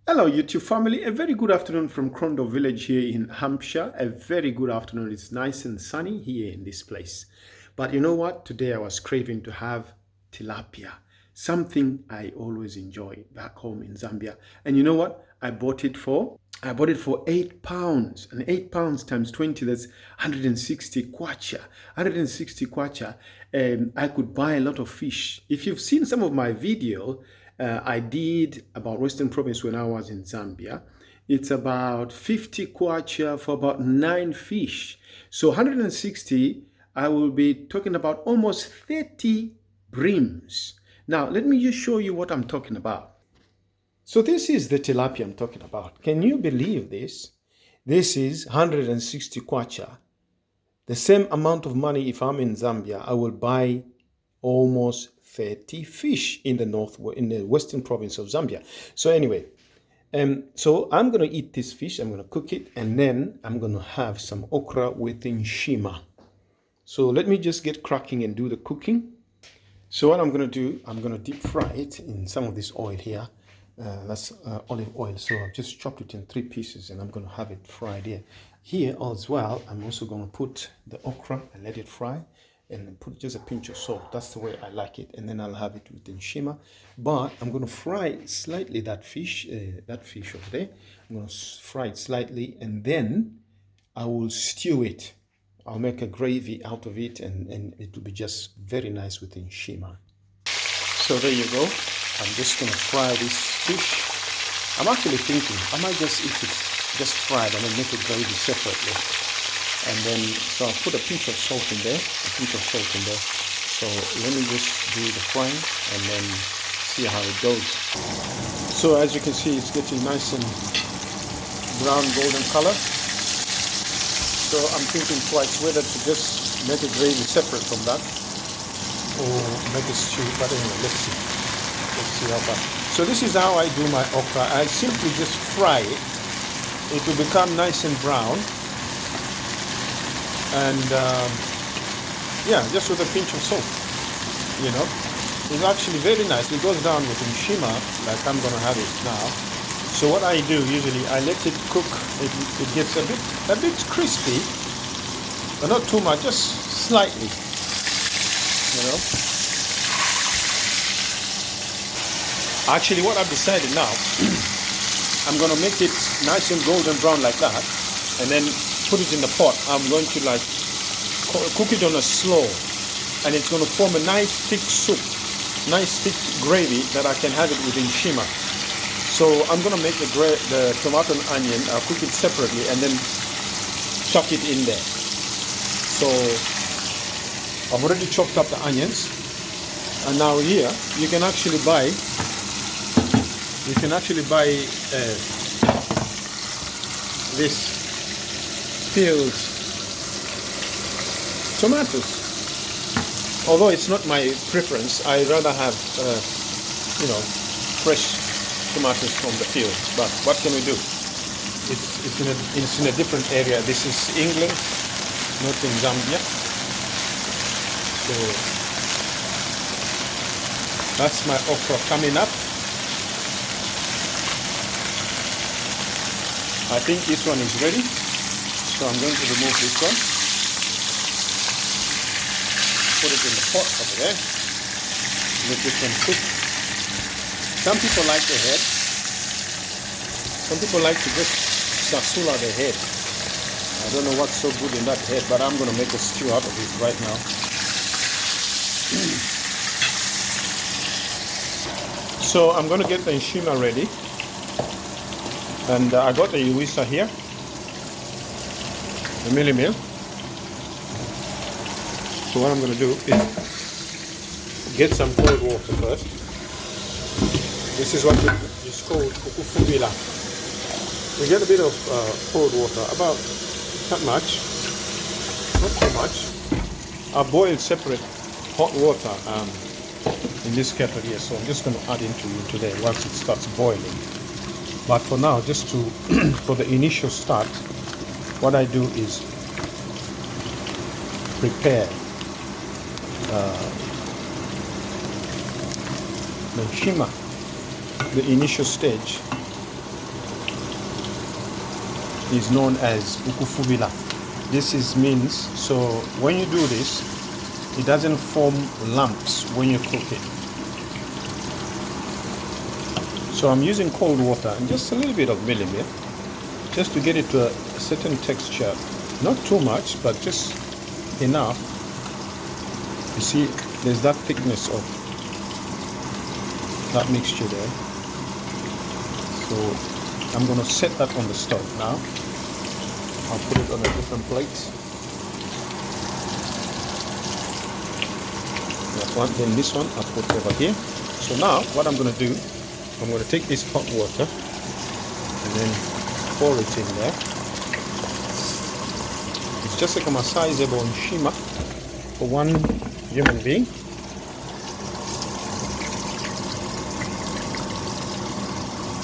Hello, YouTube family. A very good afternoon from Crondo Village here in Hampshire. A very good afternoon. It's nice and sunny here in this place. But you know what? Today I was craving to have tilapia, something I always enjoy back home in Zambia. And you know what? I bought it for £8, and £8 times 20, that's 160 kwacha. 160 kwacha. I could buy a lot of fish. If you've seen some of my video, I did about Western Province when I was in Zambia. It's about 50 kwacha for about 9 fish. So 160, I will be talking about almost 30 brims. Now, let me just show you what I'm talking about. So this is the tilapia I'm talking about. Can you believe this? This is 160 kwacha. The same amount of money if I'm in Zambia, I will buy almost 30 fish in the western province of Zambia. So anyway, so I'm going to eat this fish. I'm going to cook it, and then I'm going to have some okra with nshima. So let me just get cracking and do the cooking. So what I'm going to do, I'm going to deep fry it in some of this oil here. That's olive oil. So I've just chopped it in 3 pieces, and I'm going to have it fried here. Here as well, I'm also going to put the okra and let it fry, and put just a pinch of salt. That's the way I like it. And then I'll have it with the nshima. But I'm going to fry slightly that fish over there. I'm going to fry it slightly, and then I will stew it. I'll make a gravy out of it, and it will be just very nice with the nshima. So there you go. I'm just going to fry this fish. I'm actually thinking I might just eat it just fried and then make a gravy separately. And then, so I'll put a pinch of salt in there, So let me just do the frying and then see how it goes. So as you can see, it's getting nice and brown golden color. So I'm thinking twice whether to just make a gravy separate from that or make a stew. But anyway, let's see how far. So this is how I do my okra. I simply just fry it. It will become nice and brown. And yeah, just with a pinch of salt, It's actually very nice. It goes down with nshima, like I'm going to have it now. So what I do usually, I let it cook. It gets a bit crispy, but not too much, just slightly, Actually, what I've decided now, I'm going to make it nice and golden brown like that, and then put it in the pot. I'm going to cook it on a slow, and it's going to form a nice thick soup, nice thick gravy that I can have it with nshima. So I'm going to make the tomato and onion, I'll cook it separately, and then chuck it in there. So I've already chopped up the onions, and now here you can actually buy this peeled tomatoes. Although it's not my preference, I rather have fresh tomatoes from the field. But what can we do? It's in a different area. This is England, not in Zambia. So that's my okra coming up. I think this one is ready, so I'm going to remove this one, put it in the pot over there, let this one cook. Some people like the head, some people like to just sasula the head. I don't know what's so good in that head, but I'm going to make a stew out of it right now. So I'm going to get the nshima ready. And I got the uwisa here, the millimil. So what I'm going to do is get some cold water first. This is what is called ukufubila. We get a bit of cold water, about not much, not too much. I boil separate hot water in this kettle here, so I'm just going to add into there once it starts boiling. But for now, just for the initial start, what I do is prepare the nshima, the initial stage. is known as ukufubila. This means, so when you do this, it doesn't form lumps when you cook it. So I'm using cold water and just a little bit of millimere, just to get it to a certain texture. Not too much, but just enough. You see, there's that thickness of that mixture there. So I'm going to set that on the stove now. I'll put it on a different plate. That one, then this one I'll put over here. So now what I'm going to do, I'm going to take this hot water and then pour it in there. It's just like a massagable shima for one human being.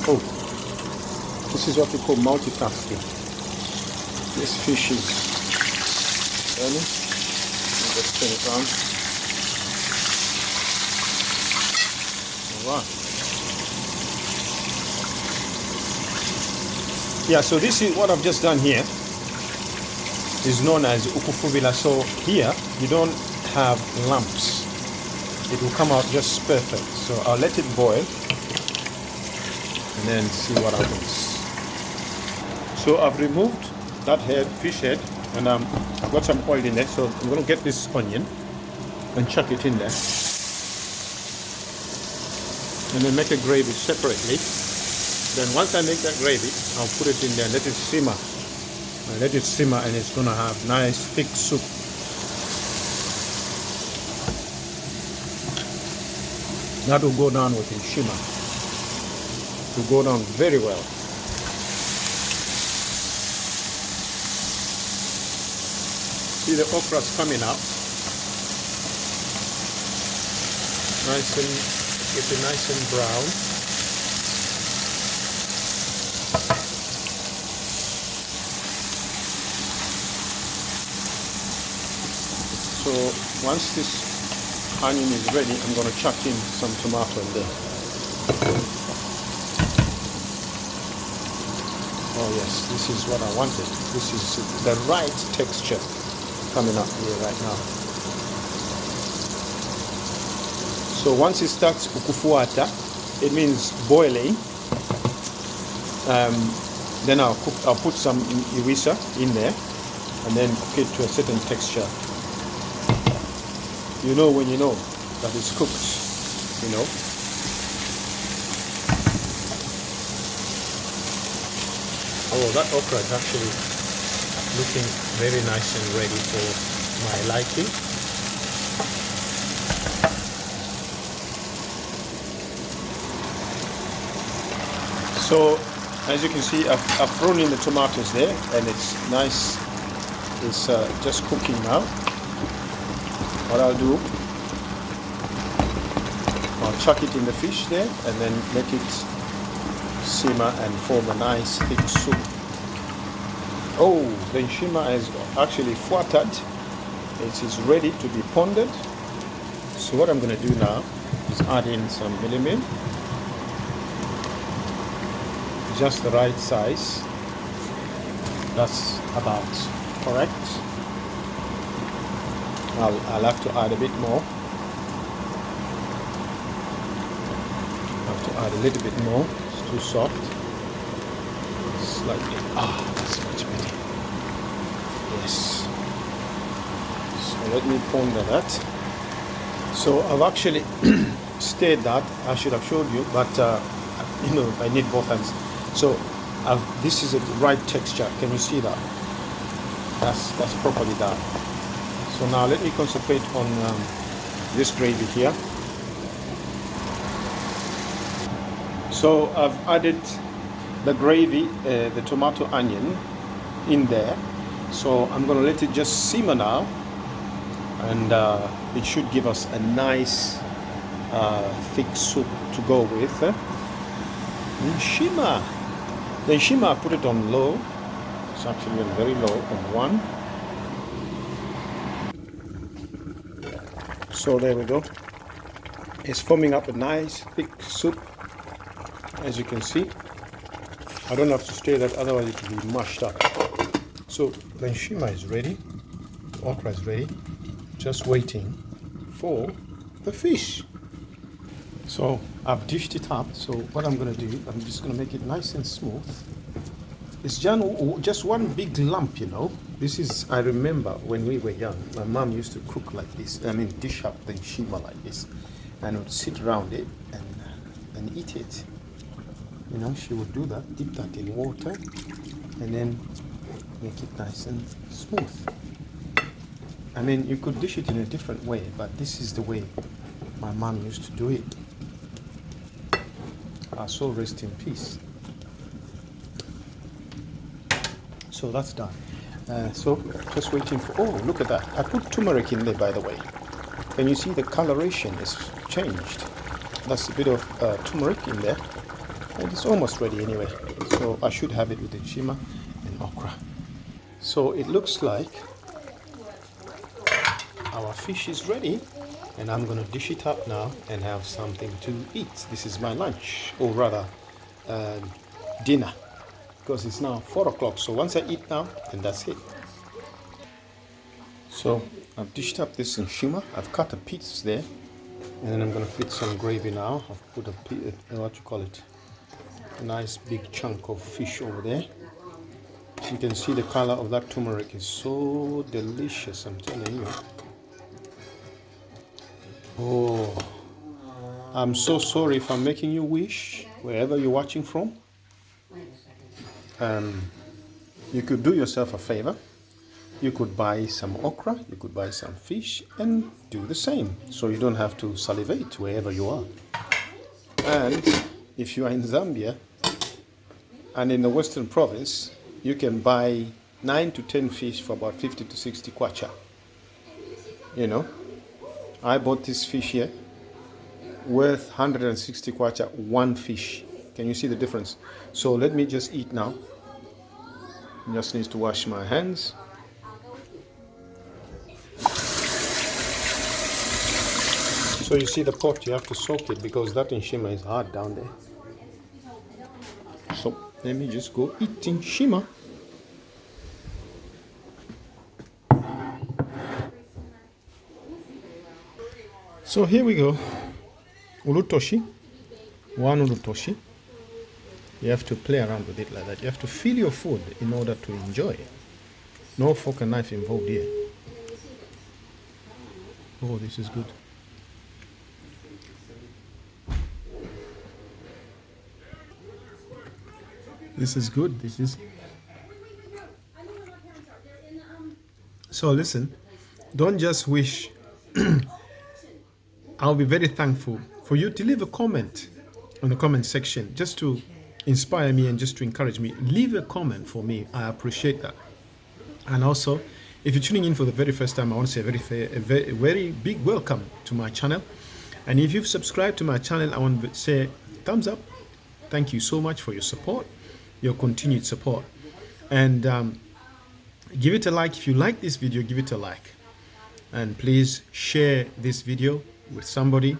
Oh, this is what we call multitasking. This fish is burning. Just turn it around. Alright. Yeah, so this is what I've just done here. Is known as ukufubila. So here you don't have lumps. It will come out just perfect. So I'll let it boil and then see what happens. So I've removed that head, fish head, and I've got some oil in there. So I'm going to get this onion and chuck it in there, and then make a gravy separately. Then once I make that gravy, I'll put it in there and let it simmer. Let it simmer, and it's going to have nice thick soup. That will go down with the shima. It will go down very well. See, the okra's coming out. Nice and, getting nice and brown. So once this onion is ready, I'm going to chuck in some tomato in there. Oh yes, this is what I wanted. This is the right texture coming up here right now. So once it starts ukufuata, it means boiling. Then I'll put some iwisa in there and then cook it to a certain texture. You know when you know that it's cooked, you know. Oh, that okra is actually looking very nice and ready for my liking. So, as you can see, I've thrown in the tomatoes there, and it's nice. It's just cooking now. What I'll do, I'll chuck it in the fish there and then let it simmer and form a nice thick soup. Oh, the shima is actually flattered. It is ready to be pounded. So what I'm going to do now is add in some millimere, just the right size. That's about correct. I'll have to add a bit more. I'll have to add a little bit more. It's too soft. Slightly. That's much better. Yes. So let me ponder that. So I've actually stirred that. I should have showed you, but you know, I need both hands. So this is the right texture. Can you see that? That's properly done. So now let me concentrate on this gravy here. So I've added the gravy, the tomato onion in there. So I'm going to let it just simmer now, and it should give us a nice thick soup to go with. Then shima I put it on low. It's actually on very low, on 1. So there we go. It's forming up a nice thick soup, as you can see. I don't have to stir that, otherwise it will be mashed up. So the nshima is ready, the okra is ready, just waiting for the fish. So I've dished it up. So what I'm going to do, I'm just going to make it nice and smooth. It's just one big lump, you know. This is, I remember when we were young, my mom used to cook like this. I mean, dish up the nshima like this, and would sit around it and eat it. You know, she would do that, dip that in water, and then make it nice and smooth. I mean, you could dish it in a different way, but this is the way my mom used to do it. Our soul rest in peace. So that's done. So just waiting for, oh, look at that. I put turmeric in there, by the way. Can you see the coloration is changed? That's a bit of turmeric in there. And it's almost ready anyway. So I should have it with the nshima and okra. So it looks like our fish is ready. And I'm going to dish it up now and have something to eat. This is my lunch, or rather dinner, because it's now 4 o'clock. So once I eat now, then that's it. So I've dished up this nshima. I've cut a piece there, and then I'm going to put some gravy now. I've put what you call it, a nice big chunk of fish over there. You can see the color of that turmeric is so delicious, I'm telling you. Oh, I'm so sorry if I'm making you wish, wherever you're watching from. You could do yourself a favor. You could buy some okra, you could buy some fish, and do the same, so you don't have to salivate wherever you are. And if you are in Zambia and in the Western Province, you can buy 9 to 10 fish for about 50 to 60 kwacha. You know, I bought this fish here worth 160 kwacha, one fish. Can you see the difference? So let me just eat now. Just need to wash my hands. So you see the pot, you have to soak it because that nshima is hard down there. So let me just go eat nshima. So here we go. Ulutoshi. One ulutoshi. You have to play around with it like that. You have to feel your food in order to enjoy it. No fork and knife involved here. Oh, this is good. This is good. This is. So listen, don't just wish. I'll be very thankful for you to leave a comment on the comment section, just to inspire me and just to encourage me. Leave a comment for me. I appreciate that. And also, if you're tuning in for the very first time, I want to say a very big welcome to my channel. And if you've subscribed to my channel, I want to say thumbs up. Thank you so much for your support, your continued support. And give it a like. If you like this video, give it a like. And please share this video with somebody.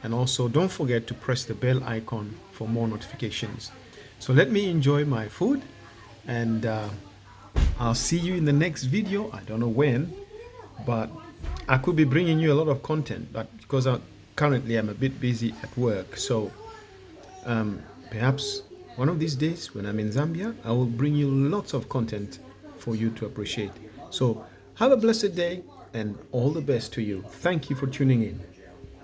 And also don't forget to press the bell icon for more notifications. So let me enjoy my food, and I'll see you in the next video. I don't know when, but I could be bringing you a lot of content, but because currently I'm a bit busy at work. So perhaps one of these days when I'm in Zambia, I will bring you lots of content for you to appreciate. So have a blessed day and all the best to you. Thank you for tuning in.